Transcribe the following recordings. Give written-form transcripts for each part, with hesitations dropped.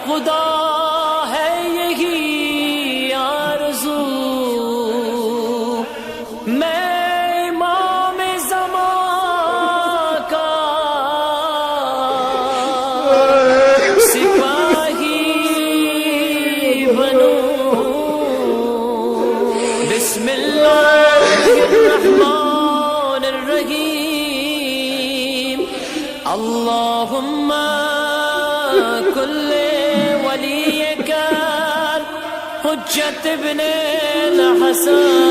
خدا ہے یہی آرزو، میں امام زمان کا سپاہی بنوں۔ بسم اللہ الرحمن الرحیم، اللہم کل ولیک حجت ابن الحسن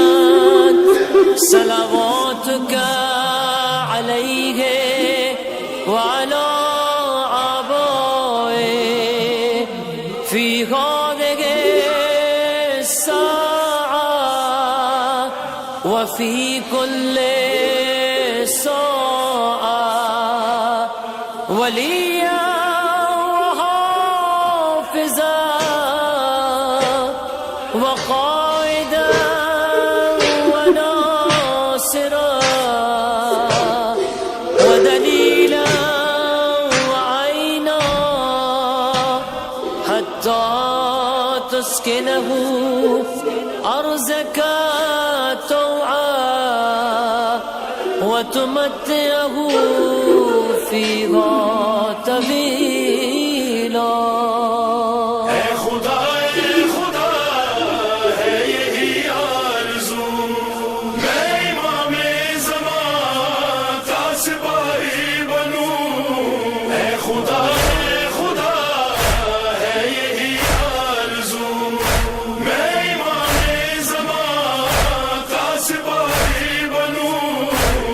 صلواتک علیہ وعلی آبائه فی هذه الساعة وفی کل ساعة ولیا وحافظا وقائدا وناصرا ودلیلا وعینا حتی تسکنه ارضک طوعا وتمتعه فیہا طویلا۔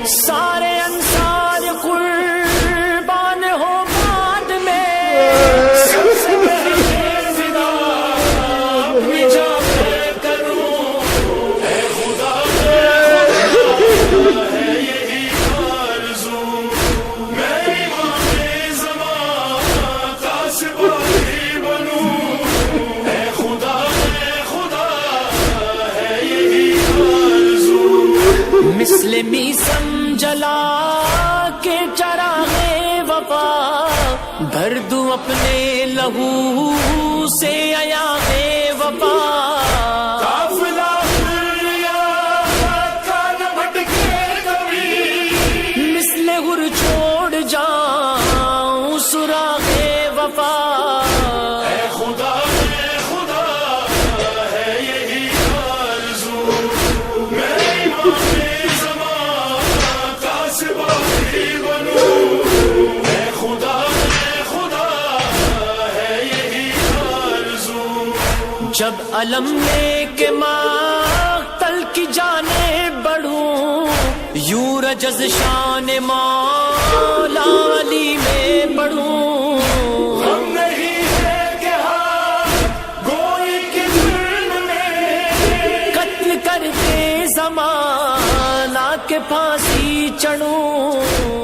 سارے انصار قربان ہو بعد میں، سب سے پہلے فدا اپنی جان میں کروں۔ اے خدا ہے یہی آرزو، میں امام زمان کا سپاہی بنوں۔ اے خدا ہے یہی آرزو، مثل میسم جلا کے چراغ وفا بھر دوں اپنے لہو سے ایاغ وفا۔ قافلہ ریاضت کا نہ بھٹکے کبھی، مثل غر چھوڑ جاؤں سراغ وفا۔ اے خدا ہے یہی آرزو، میں امام جب علم لے کے مقتل کی جانب بڑھوں، یوں رجز شان مولا علی میں بڑھوں۔ غم نہیں ہے کہ ہاں گوئی کے ظلم میں قتل کر کے زمانہ کے پھانسی چڑھوں۔